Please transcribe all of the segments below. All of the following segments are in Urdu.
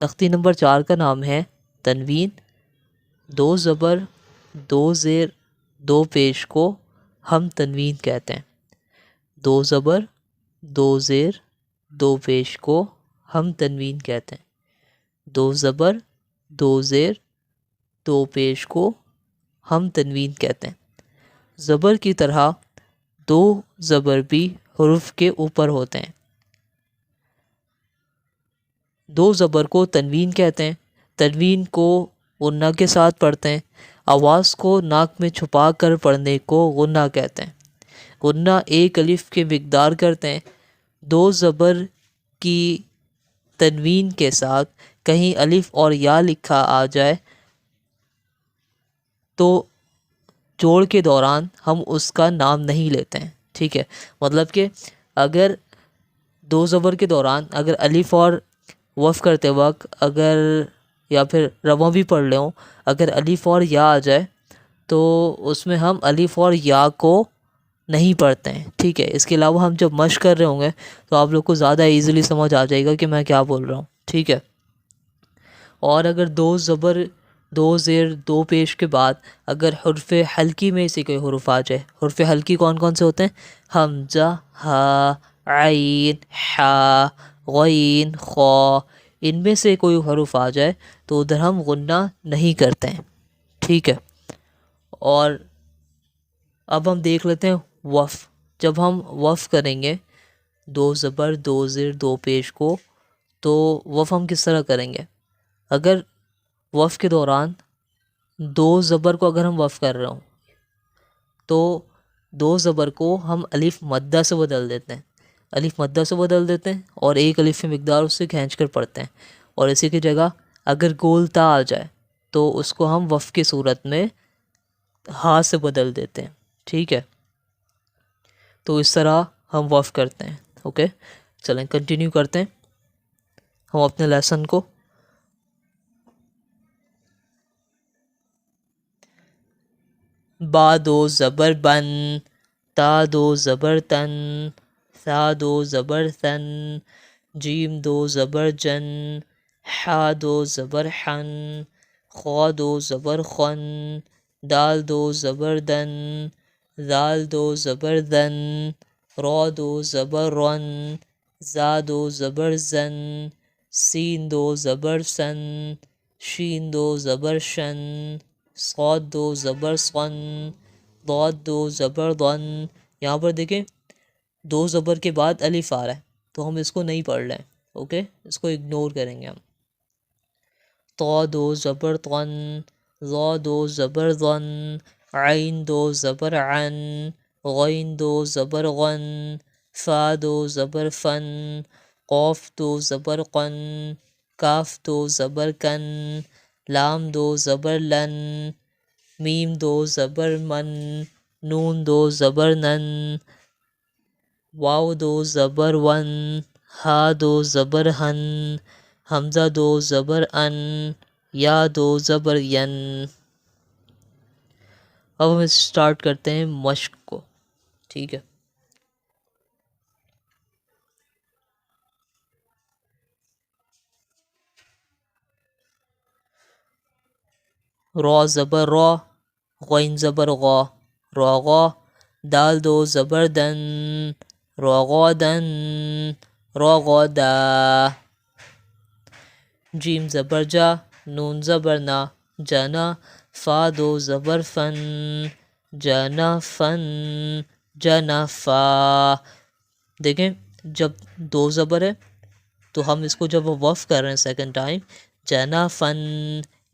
تختی نمبر 4 کا نام ہے تنوین، 2 زبر 2 زیر 2 پیش کو ہم تنوین کہتے ہیں۔ 2 زبر 2 زیر 2 پیش کو ہم تنوین کہتے ہیں۔ 2 زبر 2 زیر 2 پیش کو ہم تنوین کہتے ہیں۔ زبر کی طرح 2 زبر بھی حروف کے اوپر ہوتے ہیں۔ 2 زبر کو تنوین کہتے ہیں۔ تنوین کو غنہ کے ساتھ پڑھتے ہیں۔ آواز کو ناک میں چھپا کر پڑھنے کو غنہ کہتے ہیں۔ غنہ 1 الف کی مقدار کرتے ہیں۔ 2 زبر کی تنوین کے ساتھ کہیں الف اور یا لکھا آ جائے تو جوڑ کے دوران ہم اس کا نام نہیں لیتے ہیں، ٹھیک ہے۔ مطلب کہ اگر 2 زبر کے دوران اگر الف اور وقف کرتے وقت اگر یا پھر رواں بھی پڑھ لے ہوں، اگر الف اور یا آ جائے تو اس میں ہم الف اور یا کو نہیں پڑھتے ہیں، ٹھیک ہے۔ اس کے علاوہ ہم جب مشق کر رہے ہوں گے تو آپ لوگ کو زیادہ ایزیلی سمجھ آ جائے گا کہ میں کیا بول رہا ہوں، ٹھیک ہے۔ اور اگر 2 زبر 2 زیر 2 پیش کے بعد اگر حرف حلقی میں سے کوئی حروف آ جائے، حرف حلقی کون کون سے ہوتے ہیں؟ حمزہ، ہا، عین، حا، غین، خا، ان میں سے کوئی حروف آ جائے تو ادھر ہم غنہ نہیں کرتے ہیں، ٹھیک ہے۔ اور اب ہم دیکھ لیتے ہیں وقف۔ جب ہم وقف کریں گے 2 زبر 2 زیر 2 پیش کو تو وقف ہم کس طرح کریں گے؟ اگر وقف کے دوران 2 زبر کو اگر ہم وقف کر رہے ہوں تو 2 زبر کو ہم الف مدہ سے بدل دیتے ہیں، الف مدہ سے بدل دیتے ہیں اور 1 الف کی مقدار اس سے کھینچ کر پڑھتے ہیں، اور اسی کی جگہ اگر گول تا آ جائے تو اس کو ہم وقف کی صورت میں ہا سے بدل دیتے ہیں، ٹھیک ہے۔ تو اس طرح ہم وقف کرتے ہیں، اوکے۔ چلیں کنٹینیو کرتے ہیں ہم اپنے لیسن کو۔ با 2 زبر بن، تا 2 زبر تن، ثا 2 زبر ثن، جیم 2 زبر جن، حا 2 زبر حن، خا 2 زبر خن، دال 2 زبر دن، ذال 2 زبر ذن، را 2 زبر رن، زا 2 زبر زن، سین 2 زبر سن، شین 2 زبر شن، صاد 2 زبر صن، ضاد 2 زبر ضن۔ یہاں پر دیکھیں 2 زبر کے بعد الف آ رہا ہے تو ہم اس کو نہیں پڑھ رہے ہیں، اوکے، اس کو اگنور کریں گے ہم۔ طا 2 زبر طن، ظا 2 زبر ظن، عین 2 زبر عن، غین 2 زبر غن، فا 2 زبر فن، قاف 2 زبر قن، کاف 2 زبر کن، لام 2 زبر لن، میم 2 زبر من، نون 2 زبر نن، واو 2 زبر ون، ہا 2 زبر ہن، حمزہ 2 زبر ان، یا 2 زبر ین۔ اب ہم اسٹارٹ کرتے ہیں مشق کو، ٹھیک ہے۔ را زبر را، غین زبر غا، را غا، دال 2 زبر دن، را غا دن، را غا دا، جیم زبر جا، نون زبر نا، جانا، فا 2 زبر فن، جانا فن، جانا فا۔ دیکھیں جب 2 زبر ہے تو ہم اس کو جب وقف کر رہے ہیں سیکنڈ ٹائم، جانا فن،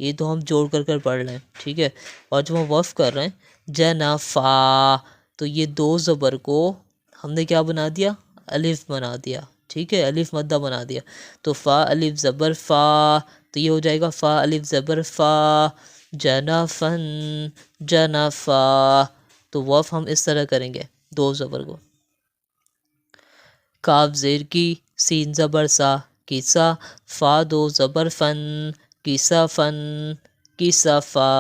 یہ تو ہم جوڑ کر پڑھ لیں، ٹھیک ہے۔ اور جب ہم وقف کر رہے ہیں جانا فا تو یہ 2 زبر کو ہم نے کیا بنا دیا؟ الف بنا دیا، ٹھیک ہے، الف مدہ بنا دیا۔ تو فا الف زبر فا تو یہ ہو جائے گا فا الف زبر فا، جانا فن، جانا فا۔ تو وقف ہم اس طرح کریں گے 2 زبر کو۔ کاف زیر کی، سین زبر سا، کیسا، فا 2 زبر فن، کیسا فن، کیسا فا،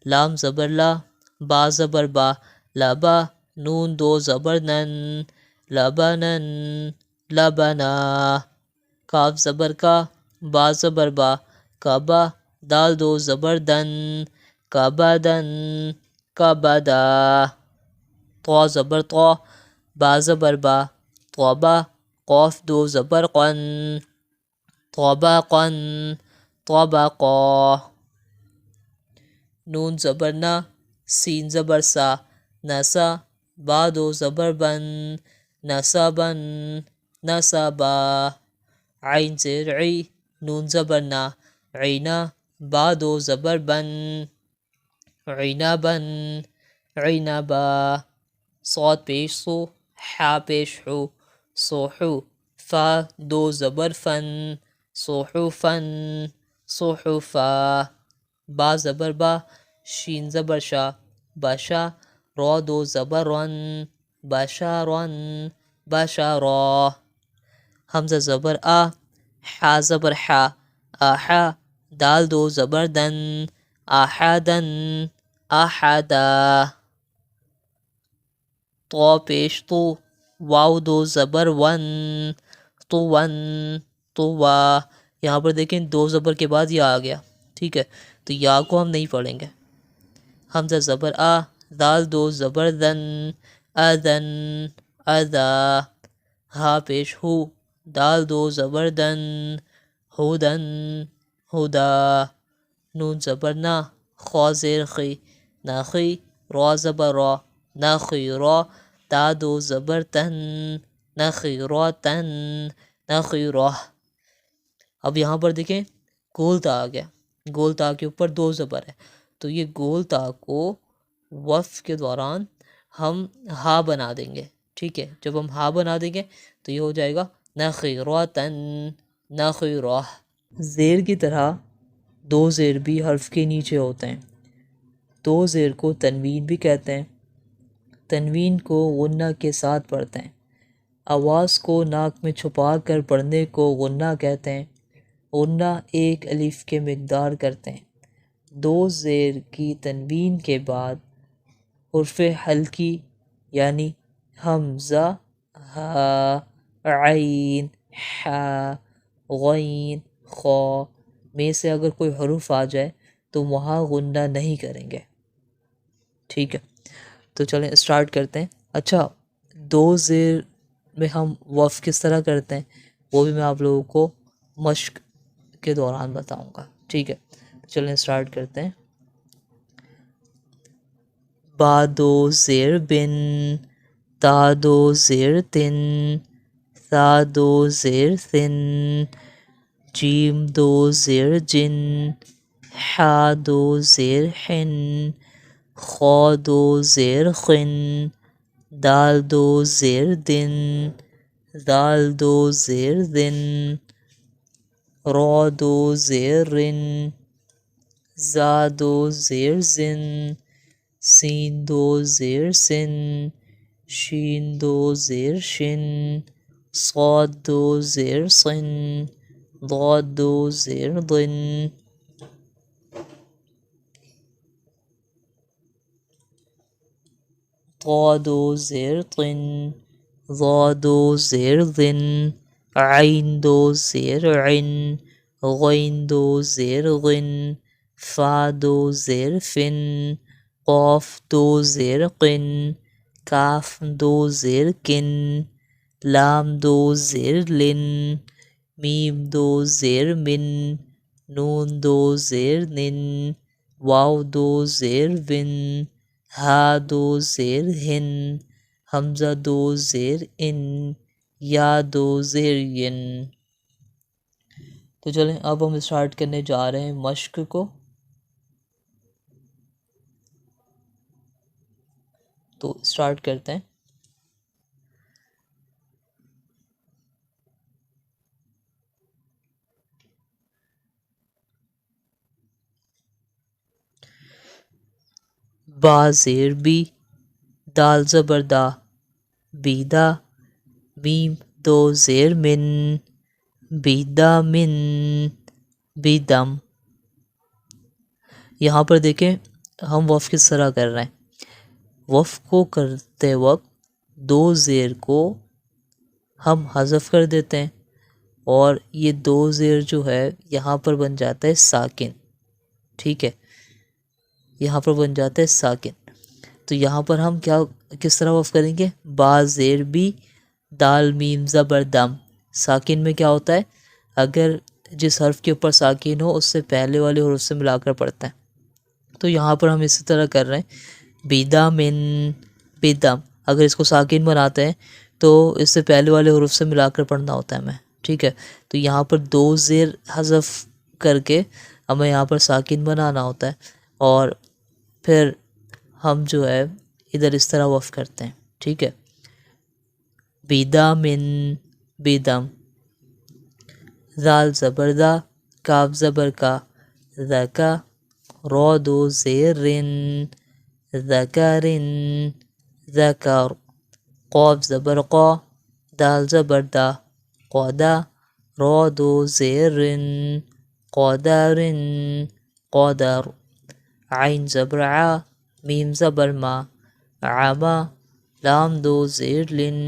لام زبر لا، با زبر با، لابا، نون 2 زبر نن، لبنن، لبنا، کاف زبر کا، با زبر با، کعبہ، دال دو زبر دن، کعبدن، کعبدا، طا زبر طا، با زبر با، طابہ، قاف دو زبر قن، طابقا، طبقا، نون زبر نا، سین زبر سا، نسا، با دو زبر بن، نسبا، نسبا، عین زیر عی، نون زبر نا، عینا، با دو زبر بن، عنبا، عنبا، صاد پیش سو، حا پیش حو، صوحو، فا دو زبر فن، صحفا، صحفا، با زبر با، شین زبر شا، بشا، را دو زبر رن، بشرا، بشرا، حمزہ زبر آ، حا زبر حا، آحا، دال دو زبر دن، آحدن، آحدا، طا پیش تو، واو دو زبر ون، تو ون، طوا، یہاں پر دیکھیں دو زبر کے بعد یا آ گیا، ٹھیک ہے، تو یا کو ہم نہیں پڑھیں گے. حمزہ زبر آ، دال دو زبر دن، اذن، اذا، ہا پیش ہو، دال دو زبر دن، ہودن، ہدا، نون زبر نا، خا زیر خی، ناخی، را زبر را، نخیرا، تا دو زبر تن، نخیراتن، نخیرہ. اب یہاں پر دیکھیں گول تا آ گیا، گول تا کے اوپر دو زبر ہے، تو یہ گول تا کو وقف کے دوران ہم ہا بنا دیں گے، ٹھیک ہے، جب ہم ہا بنا دیں گے تو یہ ہو جائے گا نخیراتن، نخیرہ. زیر کی طرح دو زیر بھی حرف کے نیچے ہوتے ہیں. دو زیر کو تنوین بھی کہتے ہیں. تنوین کو غنہ کے ساتھ پڑھتے ہیں. آواز کو ناک میں چھپا کر پڑھنے کو غنہ کہتے ہیں. غنہ ایک الف کے مقدار کرتے ہیں. دو زیر کی تنوین کے بعد حرف حلقی یعنی حمزہ، ہا، عین، حا، غین، خا میں سے اگر کوئی حرف آ جائے تو وہاں غنہ نہیں کریں گے، ٹھیک ہے. تو چلیں اسٹارٹ کرتے ہیں. اچھا، دو زیر میں ہم وقف کس طرح کرتے ہیں وہ بھی میں آپ لوگوں کو مشق کے دوران بتاؤں گا، ٹھیک ہے. چلیں اسٹارٹ کرتے ہیں. با دو زیر بن، تا دو زیر تن، ثا دو زیر ثن، جیم دو زیر جن، حا دو زیر حن، خا دو زیر خن، دال دو زیر دن، دال دو زیر دن، را دو زیر رن، زا دو زیر زن، سین دو زیر سن، شین دو زیر شن، صاد دو زیر صن، ضاد دو زیر ضن، طا دو زیر طن، ظا دو زیر ظن، عین دو زیر عن، غین دو زیر غن، فا دو زیر فن، قاف دو زیر قن، کاف دو زیر کن، لام دو زیر لن، میم دو زیر من، نون دو زیر نن، واو دو زیر ون، ہا دو زیر ہن، حمزہ دو زیر ان، یا دو زیر ین. تو چلیں اب ہم اسٹارٹ کرنے جا رہے ہیں مشق کو. تو اسٹارٹ کرتے ہیں. با زیر بی، دال زبر دا، بیدا، میم دو زیر من، بیدا من، بیدم. یہاں پر دیکھیں ہم وقف کس طرح کر رہے ہیں. وقف کو کرتے وقت دو زیر کو ہم حذف کر دیتے ہیں اور یہ دو زیر جو ہے یہاں پر بن جاتا ہے ساکن، ٹھیک ہے، یہاں پر بن جاتا ہے ساکن. تو یہاں پر ہم کس طرح وقف کریں گے؟ با زیر بی دال میم زبر دم. ساکن میں کیا ہوتا ہے؟ اگر جس حرف کے اوپر ساکن ہو اس سے پہلے والے حرف سے ملا کر پڑھتا ہے. تو یہاں پر ہم اسی طرح کر رہے ہیں بیدا من بیدم. اگر اس کو ساکن بناتے ہیں تو اس سے پہلے والے حرف سے ملا کر پڑھنا ہوتا ہے ہمیں، ٹھیک ہے. تو یہاں پر دو زیر حذف کر کے ہمیں یہاں پر ساکن بنانا ہوتا ہے، اور پھر ہم جو ہے ادھر اس طرح وقف کرتے ہیں، ٹھیک ہے. بیدا من بیدم. زال زبر دا کاف زبر کا ذکا را دو زیر رن ذکرن ذکر. قاف زبر قا دال زبر دا قادا را دو زیر رن قادرن قادر. عین زبر عا میم زبر ما عما لام دو زیر لن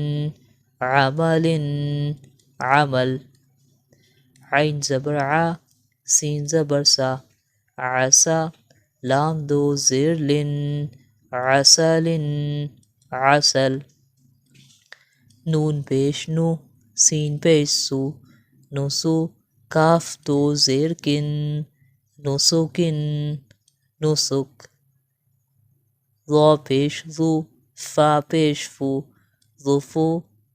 عملن عمل. عین زبر عا سین زبر سا عسا لام دو زیر لن عسلن عسل. نون پیش نو سین پیش سو نسو کاف دو زیر کن نسکن نسک. ضا پیش ذو فا پیش فو ظفو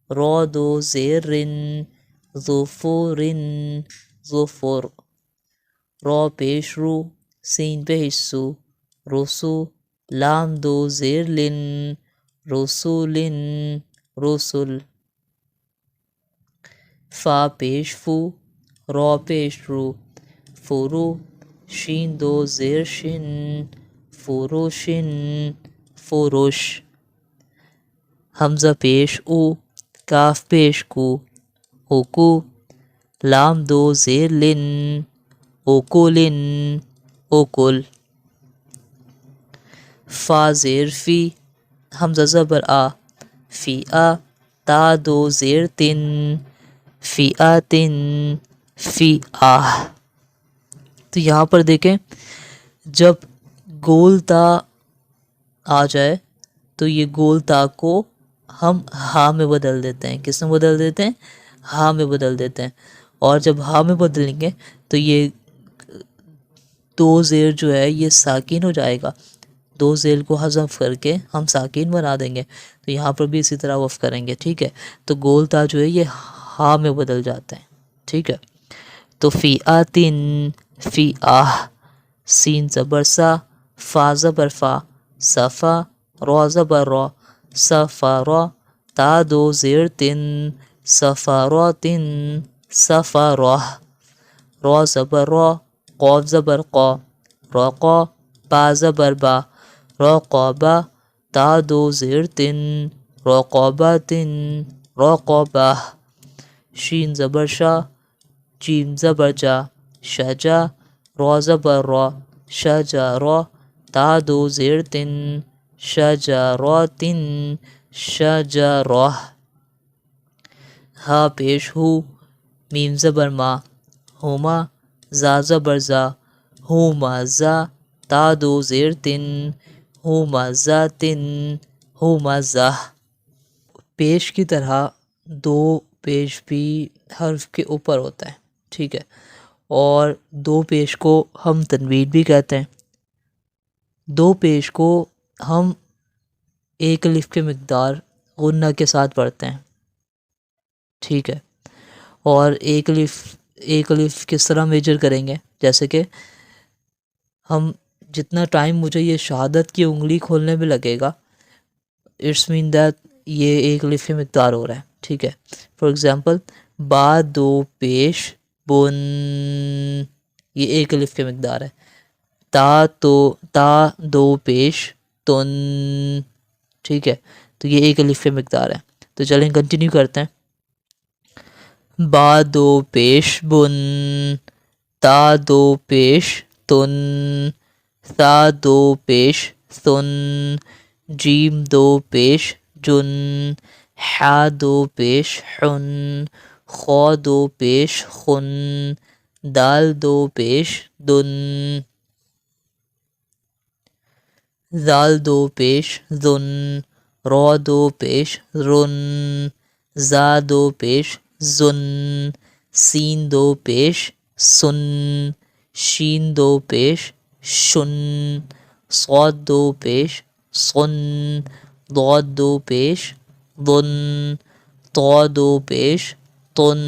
را دو زیر رن ظفورن ظفر. را پیش رو سین پیش سو رسو لام دو زیر لن رسولن رسل. فا پیش فو را پیش رو فرو شین دو زیر شن فروشن فروش. حمزہ پیش او کاف پیش کو اوکو لام دو زیر لن اوکولن اوکل. فا زیر فی حمزہ زبر آ فی آ تا دو زیر تن فی آتن فی آہ. تو یہاں پر دیکھیں جب گول تا آ جائے تو یہ گول تا کو ہم ہا میں بدل دیتے ہیں. کس میں بدل دیتے ہیں؟ ہا میں بدل دیتے ہیں. اور جب ہا میں بدلیں گے تو یہ دو زیر جو ہے یہ ساکن ہو جائے گا. دو زیر کو حذف کر کے ہم ساکن بنا دیں گے. تو یہاں پر بھی اسی طرح وقف کریں گے، ٹھیک ہے. تو گول تا جو ہے یہ ہا میں بدل جاتے ہیں، ٹھیک ہے. تو فی آتن فی آہ سین زبر سا فا زبر فا صفا را زبر را صفرا تا دو زیر تن صفراتن صفرا. را زبر را قاف زبر قا راقا با زبر با راقابا تا دو زیر تن راقاباتن راقابا. شین زبر شا جیم زبر جا شجا را زبر را شجرا تا دو زیر تن شجراتن شجرا. ہا پیش ہو میم زبر ما ہوما زا زبر زا ہوما زا تا دو زیر تن ہوما زاتن ہوما زا. پیش کی طرح دو پیش بھی حرف کے اوپر ہوتا ہے، ٹھیک ہے. اور دو پیش کو ہم تنوین بھی کہتے ہیں. دو پیش کو ہم ایک الف کے مقدار غنہ کے ساتھ پڑھتے ہیں، ٹھیک ہے. اور ایک الف کس طرح میجر کریں گے؟ جیسے کہ ہم جتنا ٹائم مجھے یہ شہادت کی انگلی کھولنے میں لگے گا اٹس مین دیٹ یہ ایک الف کی مقدار ہو رہا ہے، ٹھیک ہے. فار ایگزامپل با دو پیش بن یہ ایک الف کی مقدار ہے. تا دو پیش تن، ٹھیک ہے. تو یہ ایک الف کی مقدار ہے. تو چلیں کنٹینیو کرتے ہیں. با دو پیش بن تا دو پیش تن تا دو پیش ثن جیم دو پیش جن حا دو پیش حن خو دو پیش خن، دال دو پیش دن، زال دو پیش زن، رو دو پیش رن، زا دو پیش زن، سین دو پیش سن، شین دو پیش شن، صاد دو پیش صن، ضاد دو پیش ضن، طا دو پیش طن،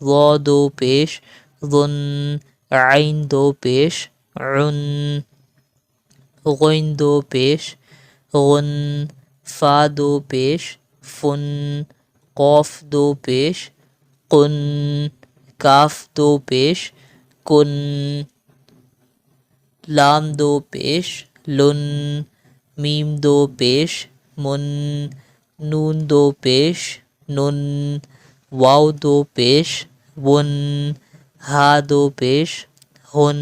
ظا دو پیش ظن، عین دو پیش عن، غین دو پیش غن، فا دو پیش فن، قوف دو پیش قن، کاف دو پیش کن، لام دو پیش لن، میم دو پیش من، نون دو پیش نن، واو دو پیش ون، ہا دو پیش ہن،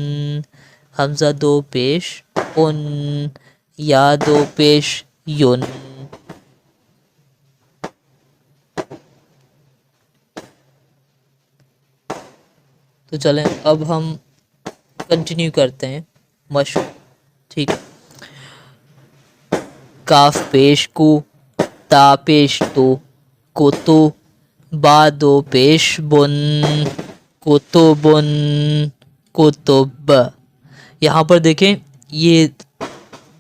حمزہ دو پیش ان، یا دو پیش یون۔ تو چلیں اب ہم کنٹینیو کرتے ہیں مشق، ٹھیک ہے۔ کاف پیش کو، تا پیش تو، کوتو، با دو پیش بن، کوتبن، کتب۔ یہاں پر دیکھیں یہ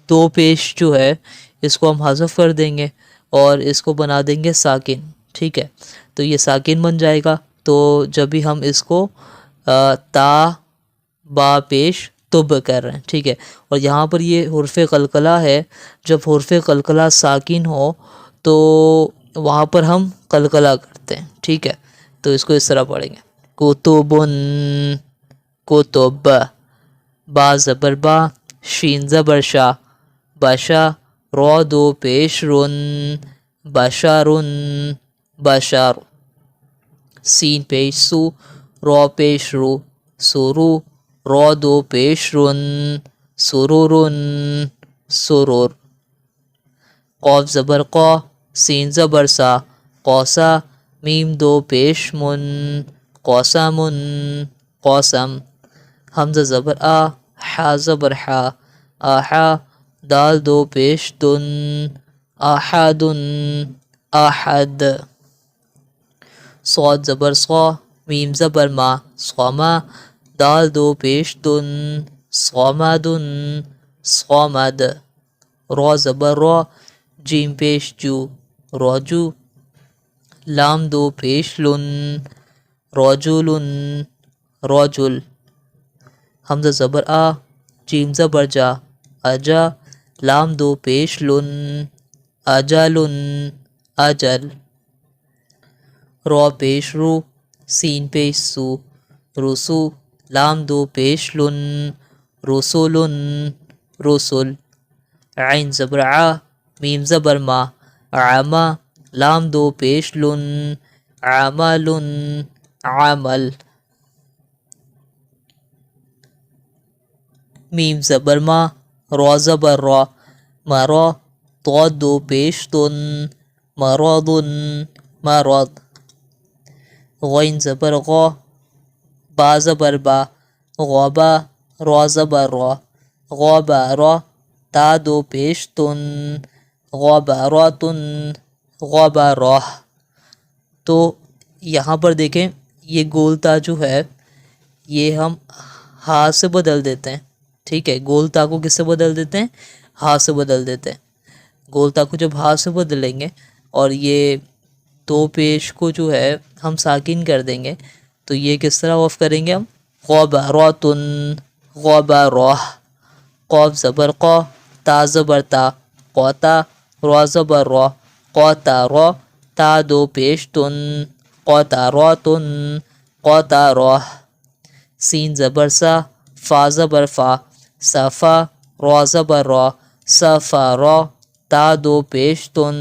دو پیش جو ہے اس کو ہم حذف کر دیں گے اور اس کو بنا دیں گے ساکن، ٹھیک ہے۔ تو یہ ساکن بن جائے گا، تو جب بھی ہم اس کو تا با پیش تب کر رہے ہیں، ٹھیک ہے۔ اور یہاں پر یہ حرف قلقلہ ہے، جب حرف قلقلہ ساکن ہو تو وہاں پر ہم قلقلہ کرتے ہیں، ٹھیک ہے۔ تو اس کو اس طرح پڑھیں گے، کتبن، کتب، با زبر با، شین زبر شا، بشا، رو دو پیش رن، بشارن، بشار، سین پیش سو، رو پیش رو، سرو، رو دو پیش رن، سرورن، سرور، قوف زبر قو، سین زبر سا، قوسا، میم دو پیش من، قوسمن، قوسم، حمزہ زبر آ، حا زبر حا، آحا، دال دو پیش دن، آحدن، آحد، صاد زبر صا، میم زبر ما، صوما، دال دو پیش دن، صومدن، صومد، رو زبر رو، جیم پیش جو، روجو، لام دو پیش لن، رجلن، رجل، حمزہ زبر آ، جیم زبر جا، اجا، لام دو پیش لن، اجلن، اجل، رو پیش رو، سین پیش سو، رسو، لام دو پیش لن، رسولن، رسل، عین زبر ع، میم زبر ما، عما، لام دو پیش لن، عملن، عمل، میم زبر ما، رو زبر را، مرا، طا دو پیش تن، مرضن، مرض، غین زبر غا، با زبر با، غابا، رو زبر را، غابارا، تا دو پیش تن، غباراتن، غبارہ۔ تو یہاں پر دیکھیں یہ گول تا جو ہے یہ ہم ہا سے بدل دیتے ہیں، ٹھیک ہے۔ گول تا کو کس سے بدل دیتے ہیں؟ ہا سے بدل دیتے ہیں۔ گول تا کو جب ہا سے بدلیں گے اور یہ دو پیش کو جو ہے ہم ساکن کر دیں گے تو یہ کس طرح وقف کریں گے ہم؟ غباراتن، غبارہ، قوف زبر قو، تا زبر تا، قوتا، رو زبر رو، قوتارو، تا دو پیش تن، قوتاراتن، قوتارہ، سین زبر سا، فا زبر فا، صفا، رو زبر رو، صفارو، تا دو پیش تن،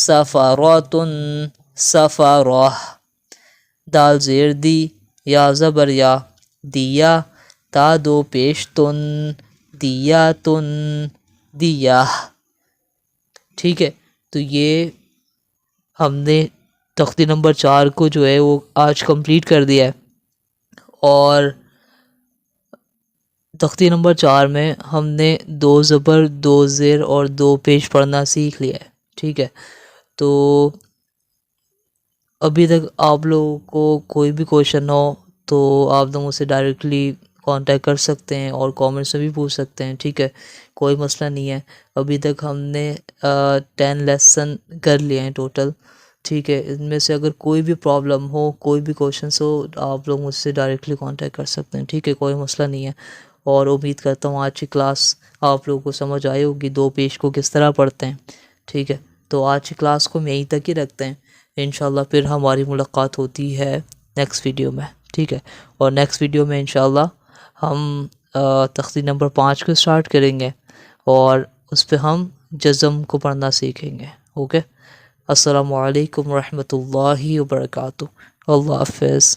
صفاراتن، صفارہ، دال زیر دی، یا زبر یا، دیا، تا دو پیش تن، دیاتن، دیا، ٹھیک ہے۔ تو یہ ہم نے تختی نمبر 4 کو جو ہے وہ آج کمپلیٹ کر دیا ہے، اور تختی نمبر 4 میں ہم نے 2 زبر 2 زیر اور 2 پیش پڑھنا سیکھ لیا ہے، ٹھیک ہے۔ تو ابھی تک آپ لوگوں کو کوئی بھی کویشچن ہو تو آپ لوگ مجھ سے ڈائریکٹلی کانٹیکٹ کر سکتے ہیں اور کامنٹس میں بھی پوچھ سکتے ہیں، ٹھیک ہے، کوئی مسئلہ نہیں ہے۔ ابھی تک ہم نے 10 لیسن کر لیے ہیں ٹوٹل، ٹھیک ہے۔ ان میں سے اگر کوئی بھی پرابلم ہو، کوئی بھی کویشچنس ہو، آپ لوگ مجھ سے ڈائریکٹلی کانٹیکٹ کر سکتے ہیں، ٹھیک ہے، کوئی مسئلہ نہیں ہے۔ اور امید کرتا ہوں آج کی کلاس آپ لوگوں کو سمجھ آئی ہوگی 2 پیش کو کس طرح پڑھتے ہیں، ٹھیک ہے۔ تو آج کی کلاس کو ہم یہیں تک ہی رکھتے ہیں، انشاءاللہ پھر ہماری ملاقات ہوتی ہے نیکسٹ ویڈیو میں، ٹھیک ہے۔ اور نیکسٹ ویڈیو میں انشاءاللہ ہم تختی نمبر 5 کو سٹارٹ کریں گے، اور اس پہ ہم جزم کو پڑھنا سیکھیں گے، اوکے۔ السلام علیکم ورحمۃ اللہ وبرکاتہ۔ اللہ حافظ۔